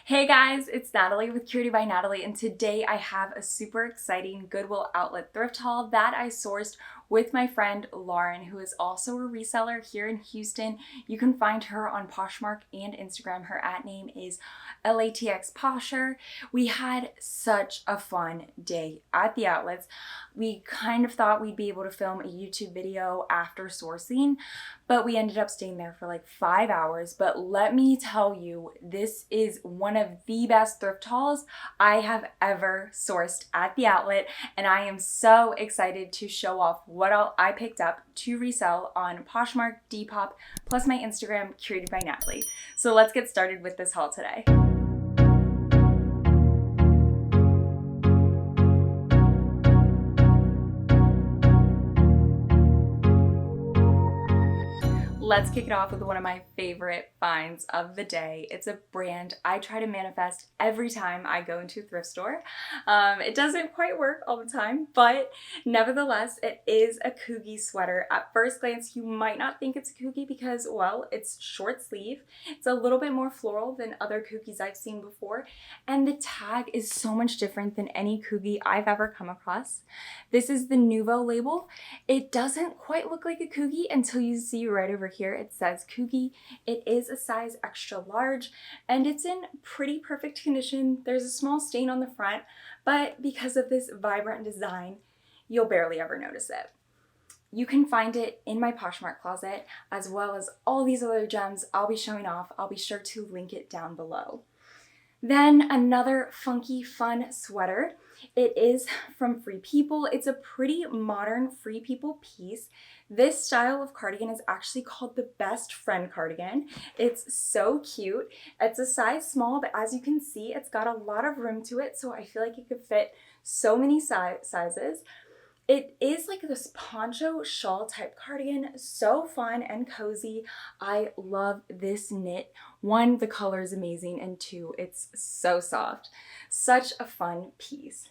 Hey guys, it's Natalie with Cured by Natalie, and today I have a super exciting Goodwill outlet thrift haul that I sourced with my friend Lauren, who is also a reseller here in Houston. You can find her on Poshmark and Instagram. Her @name is LATXPosher. We had such a fun day at the outlets. We kind of thought we'd be able to film a YouTube video after sourcing, but we ended up staying there for like 5 hours. But let me tell you, this is one of the best thrift hauls I have ever sourced at the outlet, and I am so excited to show off what all I picked up to resell on Poshmark, Depop, plus my Instagram, Curated by Natalie. So let's get started with this haul today. Let's kick it off with one of my favorite finds of the day. It's a brand I try to manifest every time I go into a thrift store. It doesn't quite work all the time, but nevertheless, it is a Coogie sweater. At first glance, you might not think it's a Coogie because, well, it's short sleeve. It's a little bit more floral than other Coogies I've seen before, and the tag is so much different than any Coogie I've ever come across. This is the Nouveau label. It doesn't quite look like a Coogie until you see right over here. It says Coogie. It is a size extra large and it's in pretty perfect condition. There's a small stain on the front, but because of this vibrant design, you'll barely ever notice it. You can find it in my Poshmark closet, as well as all these other gems I'll be showing off. I'll be sure to link it down below. Then another funky, fun sweater. It is from Free People. It's a pretty modern Free People piece. This style of cardigan is actually called the Best Friend cardigan. It's so cute. It's a size small, but as you can see, it's got a lot of room to it, so I feel like it could fit so many sizes. It is like this poncho shawl type cardigan, so fun and cozy. I love this knit. One, the color is amazing, and two, it's so soft. Such a fun piece.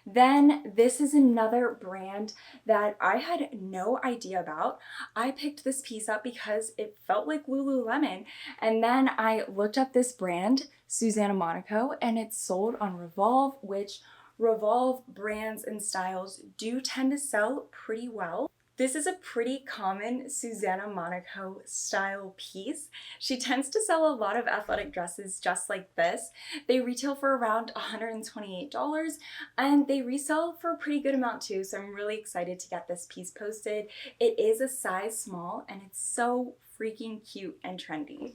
Then this is another brand that I had no idea about. I picked this piece up because it felt like Lululemon, and then I looked up this brand, Susanna Monaco, and it's sold on Revolve, which Revolve brands and styles do tend to sell pretty well. This is a pretty common Susanna Monaco style piece. She tends to sell a lot of athletic dresses just like this. They retail for around $128 and they resell for a pretty good amount too, so I'm really excited to get this piece posted. It is a size small and it's so freaking cute and trendy.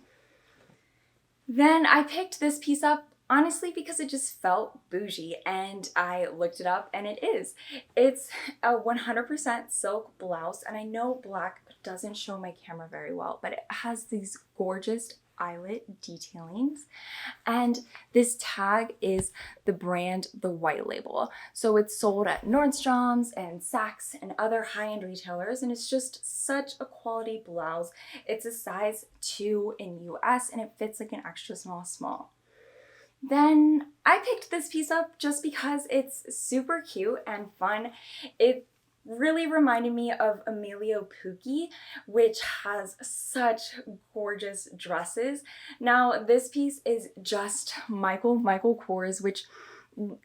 Then I picked this piece up honestly because it just felt bougie, and I looked it up and it is. It's a 100% silk blouse, and I know black doesn't show my camera very well, but it has these gorgeous eyelet detailings, and this tag is the brand The White Label. So it's sold at Nordstrom's and Saks and other high-end retailers, and it's just such a quality blouse. It's a size 2 in US and it fits like an extra small. Then I picked this piece up just because it's super cute and fun. It really reminded me of Emilio Pucci, which has such gorgeous dresses. Now this piece is just Michael Kors, which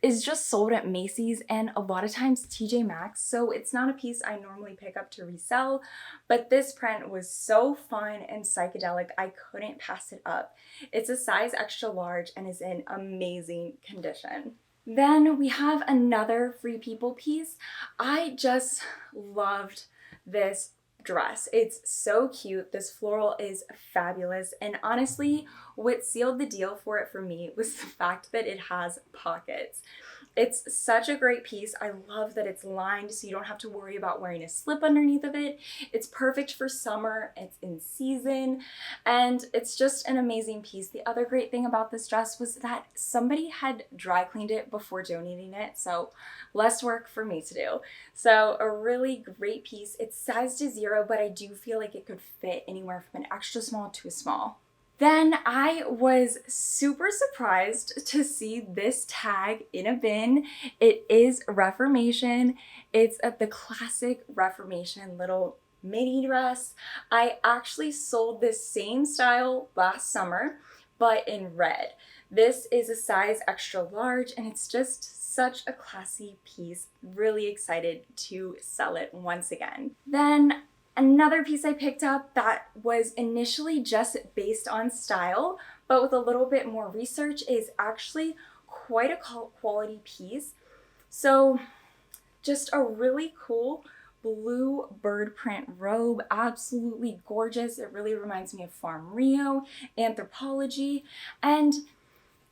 is just sold at Macy's and a lot of times TJ Maxx, so it's not a piece I normally pick up to resell, but this print was so fun and psychedelic I couldn't pass it up. It's a size extra large and is in amazing condition. Then we have another Free People piece. I just loved this dress. It's so cute. This floral is fabulous, and honestly, what sealed the deal for it for me was the fact that it has pockets. It's such a great piece. I love that it's lined so you don't have to worry about wearing a slip underneath of it. It's perfect for summer, it's in season, and it's just an amazing piece. The other great thing about this dress was that somebody had dry cleaned it before donating it, so less work for me to do. So a really great piece. It's sized to 0, but I do feel like it could fit anywhere from an extra small to a small. Then I was super surprised to see this tag in a bin. It is Reformation. It's the classic Reformation little mini dress. I actually sold this same style last summer, but in red. This is a size extra large and it's just such a classy piece. Really excited to sell it once again. Then another piece I picked up that was initially just based on style, but with a little bit more research, is actually quite a quality piece. So just a really cool blue bird print robe, absolutely gorgeous. It really reminds me of Farm Rio, Anthropologie, and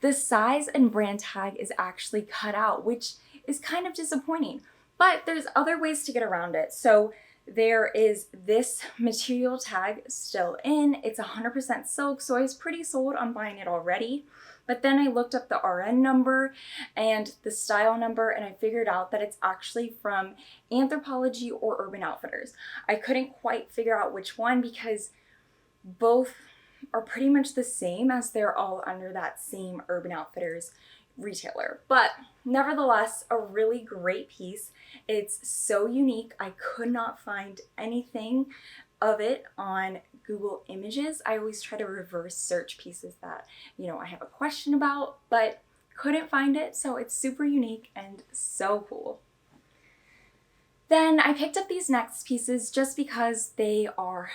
the size and brand tag is actually cut out, which is kind of disappointing, but there's other ways to get around it. So there is this material tag still in. It's 100% silk, so I was pretty sold on buying it already. But then I looked up the RN number and the style number, and I figured out that it's actually from Anthropologie or Urban Outfitters. I couldn't quite figure out which one because both are pretty much the same, as they're all under that same Urban Outfitters retailer. But nevertheless, a really great piece. It's so unique. I could not find anything of it on Google Images. I always try to reverse search pieces that, I have a question about, but couldn't find it. So it's super unique and so cool. Then I picked up these next pieces just because they are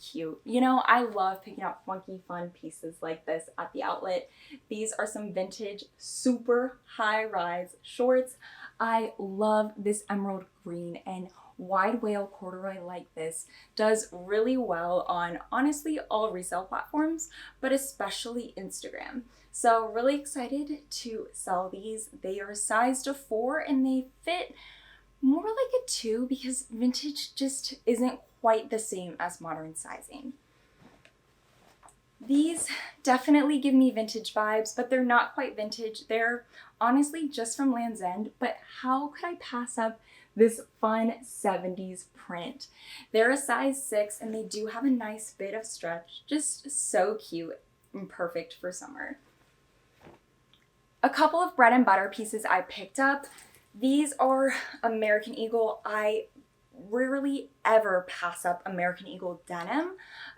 cute. I love picking up funky, fun pieces like this at the outlet. These are some vintage, super high-rise shorts. I love this emerald green, and wide wale corduroy like this does really well on honestly all resale platforms, but especially Instagram. So really excited to sell these. They are sized a 4 and they fit more like a 2 because vintage just isn't quite the same as modern sizing. These definitely give me vintage vibes, but they're not quite vintage. They're honestly just from Land's End, but how could I pass up this fun 70s print? They're a size 6 and they do have a nice bit of stretch. Just so cute and perfect for summer. A couple of bread and butter pieces I picked up. These are American Eagle. I rarely ever pass up American Eagle denim.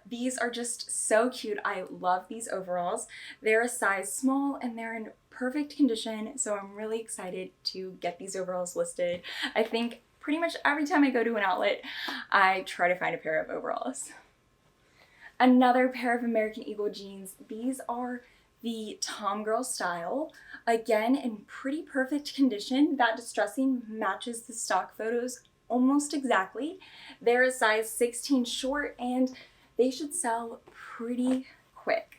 These are just so cute. I love these overalls. They're a size small and they're in perfect condition, so I'm really excited to get these overalls listed. I think pretty much every time I go to an outlet, I try to find a pair of overalls. Another pair of American Eagle jeans. These are the Tomgirl style. Again, in pretty perfect condition. That distressing matches the stock photos almost exactly. They're a size 16 short and they should sell pretty quick.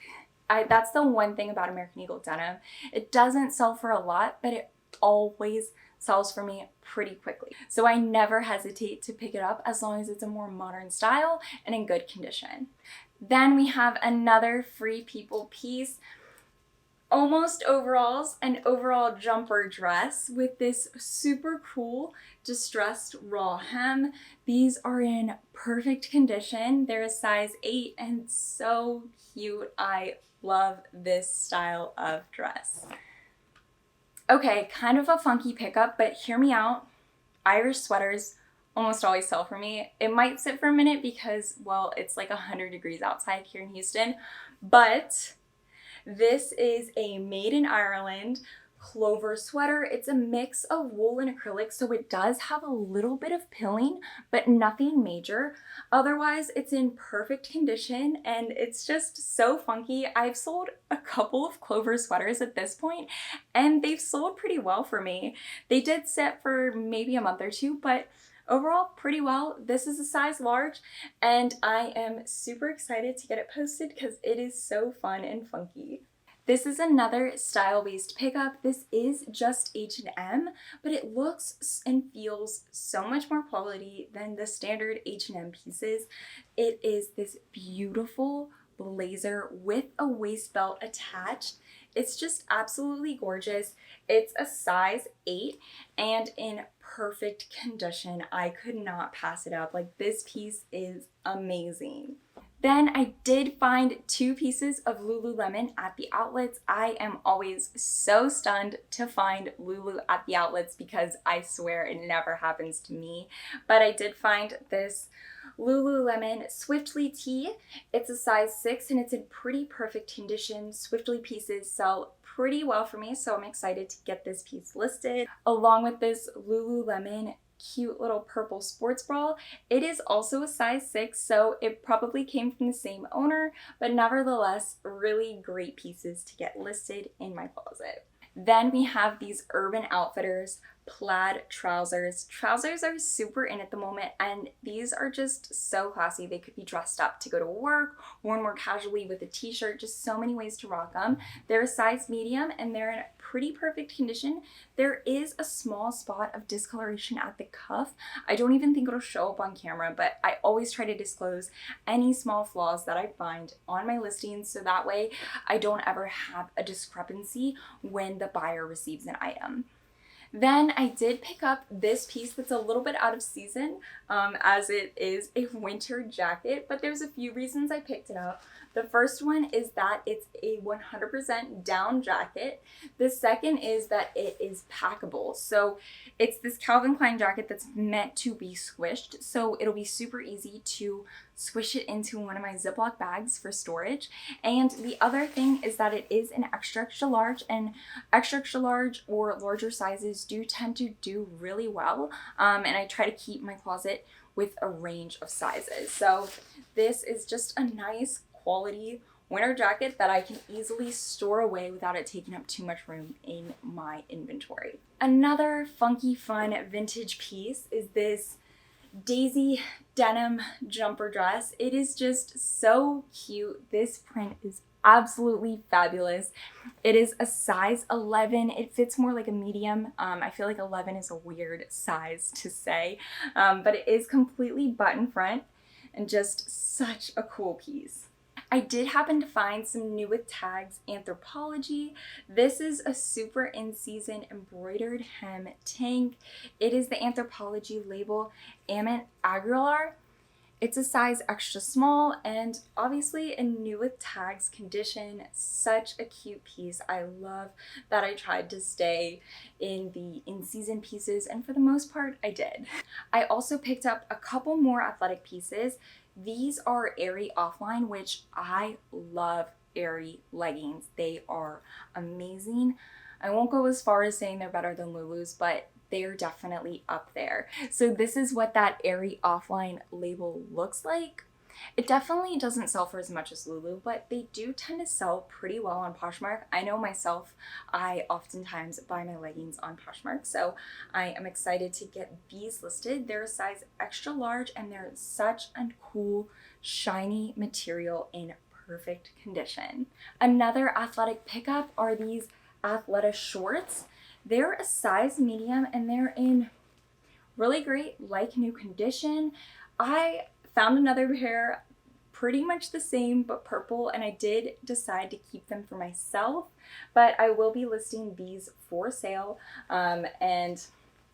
That's the one thing about American Eagle denim. It doesn't sell for a lot, but it always sells for me pretty quickly. So I never hesitate to pick it up as long as it's a more modern style and in good condition. Then we have another Free People piece. Almost overalls, an overall jumper dress with this super cool distressed raw hem. These are in perfect condition. They're a size 8 and so cute. I love this style of dress. Okay, kind of a funky pickup, but hear me out. Irish sweaters almost always sell for me. It might sit for a minute because, well, it's like 100 degrees outside here in Houston, but this is a made in Ireland clover sweater. It's a mix of wool and acrylic, so it does have a little bit of pilling, but nothing major. Otherwise, it's in perfect condition and it's just so funky. I've sold a couple of clover sweaters at this point and they've sold pretty well for me. They did sit for maybe a month or two, but overall, pretty well. This is a size large and I am super excited to get it posted because it is so fun and funky. This is another style-based pickup. This is just H&M, but it looks and feels so much more quality than the standard H&M pieces. It is this beautiful blazer with a waist belt attached. It's just absolutely gorgeous. It's a size 8 and in perfect condition. I could not pass it up. Like, this piece is amazing. Then I did find 2 pieces of Lululemon at the outlets. I am always so stunned to find Lulu at the outlets because I swear it never happens to me. But I did find this Lululemon Swiftly tee. It's a size 6 and it's in pretty perfect condition. Swiftly pieces sell pretty well for me, so I'm excited to get this piece listed. Along with this Lululemon cute little purple sports bra. It is also a size 6, so it probably came from the same owner, but nevertheless, really great pieces to get listed in my closet. Then we have these Urban Outfitters plaid trousers. Trousers are super in at the moment, and these are just so classy. They could be dressed up to go to work, worn more casually with a t-shirt, just so many ways to rock them. They're a size medium and they're in pretty perfect condition. There is a small spot of discoloration at the cuff. I don't even think it'll show up on camera, but I always try to disclose any small flaws that I find on my listings, so that way I don't ever have a discrepancy when the buyer receives an item. Then I did pick up this piece that's a little bit out of season, as it is a winter jacket, but there's a few reasons I picked it up. The first one is that it's a 100% down jacket. The second is that it is packable. So it's this Calvin Klein jacket that's meant to be squished, so it'll be super easy to squish it into one of my Ziploc bags for storage. And the other thing is that it is an extra large, and extra large or larger sizes do tend to do really well. And I try to keep my closet with a range of sizes. So this is just a nice quality winter jacket that I can easily store away without it taking up too much room in my inventory. Another funky fun vintage piece is this Daisy denim jumper dress. It is just so cute. This print is absolutely fabulous. It is a size 11. It fits more like a medium. I feel like 11 is a weird size to say, but it is completely button front and just such a cool piece. I did happen to find some new with tags Anthropologie. This is a super in-season embroidered hem tank. It is the Anthropologie label Amant Aguilar. It's a size extra small and obviously in new with tags condition. Such a cute piece. I love that I tried to stay in the in-season pieces, and for the most part I did. I also picked up a couple more athletic pieces. These are Airy Offline, which I love Airy Leggings. They are amazing. I won't go as far as saying they're better than Lulu's, but they're definitely up there. So this is what that Airy Offline label looks like. It definitely doesn't sell for as much as Lulu, but they do tend to sell pretty well on Poshmark. I know myself, I oftentimes buy my leggings on Poshmark, so I am excited to get these listed. They're a size extra large and they're such a cool, shiny material in perfect condition. Another athletic pickup are these Athleta shorts. They're a size medium and they're in really great, like new condition. I found another pair pretty much the same but purple, and I did decide to keep them for myself, but I will be listing these for sale. And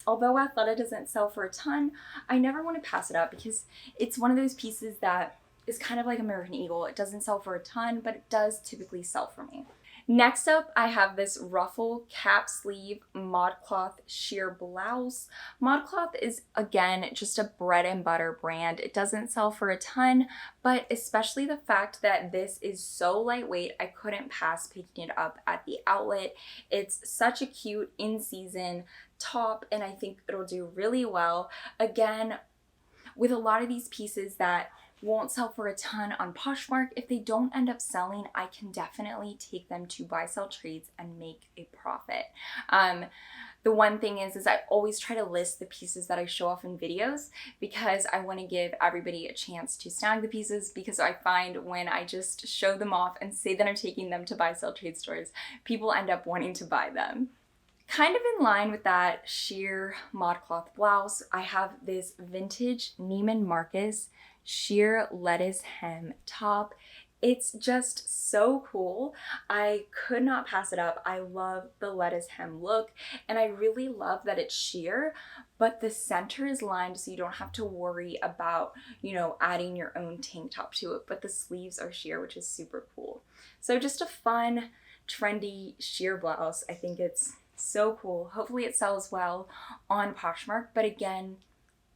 although Athleta doesn't sell for a ton, I never want to pass it up because it's one of those pieces that is kind of like American Eagle. It doesn't sell for a ton, but it does typically sell for me. Next up, I have this Ruffle cap sleeve ModCloth sheer blouse. ModCloth is, again, just a bread and butter brand. It doesn't sell for a ton, but especially the fact that this is so lightweight, I couldn't pass picking it up at the outlet. It's such a cute in-season top, and I think it'll do really well. Again, with a lot of these pieces that won't sell for a ton on Poshmark, if they don't end up selling, I can definitely take them to buy sell trades and make a profit. The one thing is I always try to list the pieces that I show off in videos because I want to give everybody a chance to snag the pieces, because I find when I just show them off and say that I'm taking them to buy sell trade stores, people end up wanting to buy them. Kind of in line with that sheer ModCloth blouse, I have this vintage Neiman Marcus sheer lettuce hem top. It's just so cool. I could not pass it up. I love the lettuce hem look, and I really love that it's sheer, but the center is lined so you don't have to worry about, you know, adding your own tank top to it, but the sleeves are sheer, which is super cool. So just a fun, trendy sheer blouse. I think it's so cool. Hopefully it sells well on Poshmark, but again,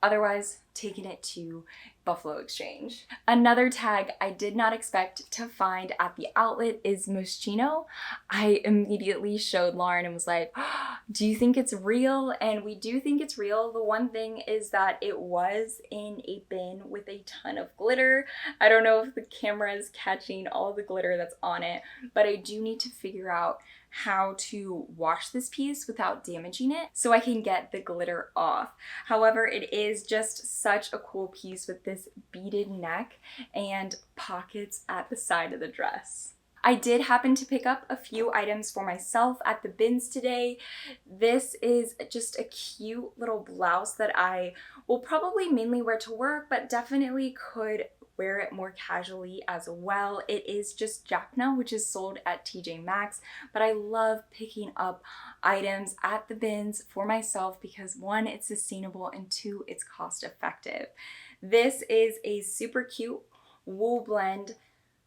Otherwise, taking it to Buffalo Exchange. Another tag I did not expect to find at the outlet is Moschino. I immediately showed Lauren and was like, oh, do you think it's real? And we do think it's real. The one thing is that it was in a bin with a ton of glitter. I don't know if the camera is catching all the glitter that's on it, but I do need to figure out how to wash this piece without damaging it so I can get the glitter off. However, it is just such a cool piece with this beaded neck and pockets at the side of the dress. I did happen to pick up a few items for myself at the bins today. This is just a cute little blouse that I will probably mainly wear to work, but definitely could wear it more casually as well. It is just Jackna, which is sold at TJ Maxx, but I love picking up items at the bins for myself because one, it's sustainable, and two, it's cost effective. This is a super cute wool blend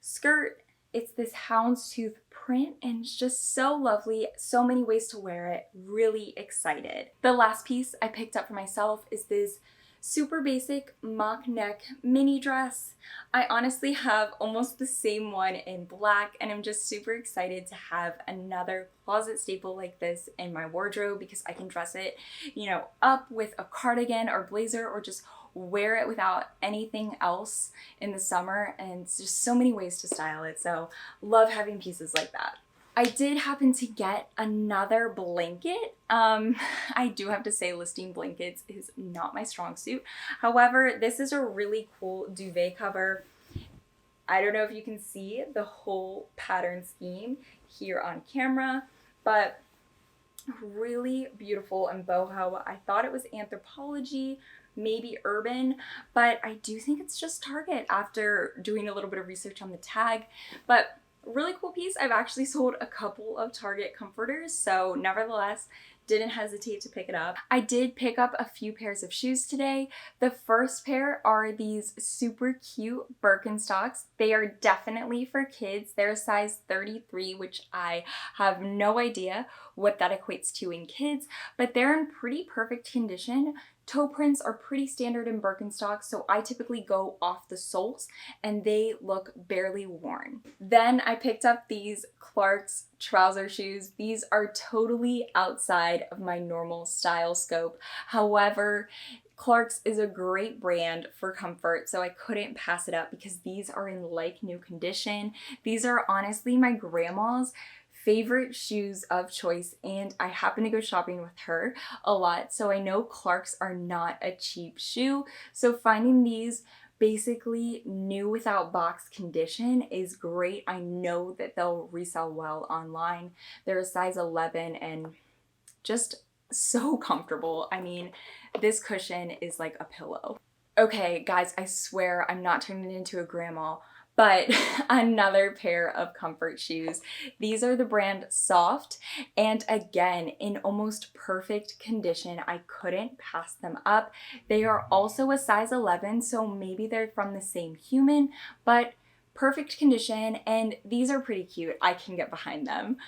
skirt. It's this houndstooth print and it's just so lovely. So many ways to wear it. Really excited. The last piece I picked up for myself is this super basic mock neck mini dress. I honestly have almost the same one in black, and I'm just super excited to have another closet staple like this in my wardrobe because I can dress it, you know, up with a cardigan or blazer, or just wear it without anything else in the summer, and it's just so many ways to style it. So love having pieces like that. I did happen to get another blanket. I do have to say listing blankets is not my strong suit. However, this is a really cool duvet cover. I don't know if you can see the whole pattern scheme here on camera, but really beautiful and boho. I thought it was Anthropologie, maybe Urban, but I do think it's just Target after doing a little bit of research on the tag. But really cool piece. I've actually sold a couple of Target comforters, so nevertheless, didn't hesitate to pick it up. I did pick up a few pairs of shoes today. The first pair are these super cute Birkenstocks. They are definitely for kids. They're a size 33, which I have no idea what that equates to in kids, but they're in pretty perfect condition. Toe prints are pretty standard in Birkenstocks, so I typically go off the soles and they look barely worn. Then I picked up these Clarks trouser shoes. These are totally outside of my normal style scope. However, Clarks is a great brand for comfort, so I couldn't pass it up because these are in like new condition. These are honestly my grandma's favorite shoes of choice, and I happen to go shopping with her a lot, so I know Clarks are not a cheap shoe. So finding these basically new without box condition is great. I know that they'll resell well online. They're a size 11 and just so comfortable. I mean, this cushion is like a pillow. Okay, guys, I swear I'm not turning into a grandma, but another pair of comfort shoes. These are the brand Soft, and again, in almost perfect condition. I couldn't pass them up. They are also a size 11, so maybe they're from the same human, but perfect condition, and these are pretty cute. I can get behind them.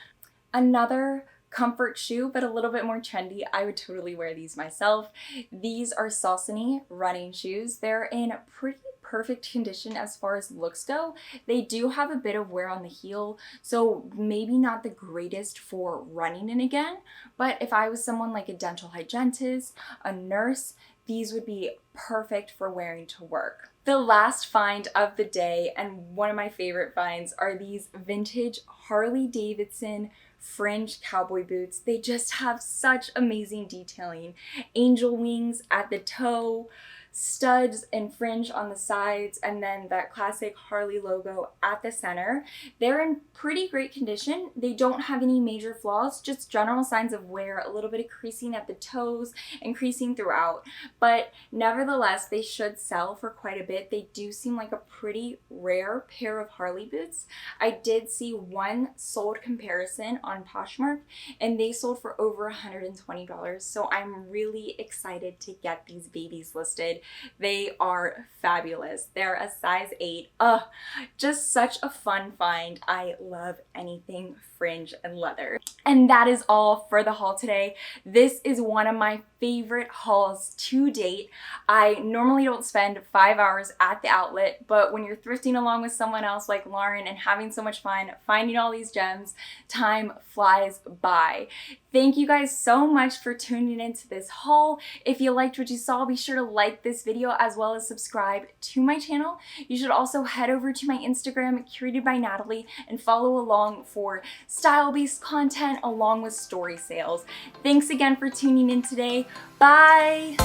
Another comfort shoe, but a little bit more trendy. I would totally wear these myself. These are Salsa running shoes. They're in pretty perfect condition as far as looks go. They do have a bit of wear on the heel, so maybe not the greatest for running in again, but if I was someone like a dental hygienist, a nurse, these would be perfect for wearing to work. The last find of the day, and one of my favorite finds, are these vintage Harley Davidson Fringe cowboy boots. They just have such amazing detailing. Angel wings at the toe, studs and fringe on the sides, and then that classic Harley logo at the center. They're in pretty great condition. They don't have any major flaws, just general signs of wear, a little bit of creasing at the toes and creasing throughout. But nevertheless, they should sell for quite a bit. They do seem like a pretty rare pair of Harley boots. I did see one sold comparison on Poshmark, and they sold for over $120. So I'm really excited to get these babies listed. They are fabulous. They're a size 8. Just such a fun find. I love anything fringe and leather. And that is all for the haul today. This is one of my favorite hauls to date. I normally don't spend 5 hours at the outlet, but when you're thrifting along with someone else like Lauren and having so much fun finding all these gems, time flies by. Thank you guys so much for tuning into this haul. If you liked what you saw, be sure to like this video as well as subscribe to my channel. You should also head over to my Instagram, curated by Natalie, and follow along for style-based content along with story sales. Thanks again for tuning in today. Bye!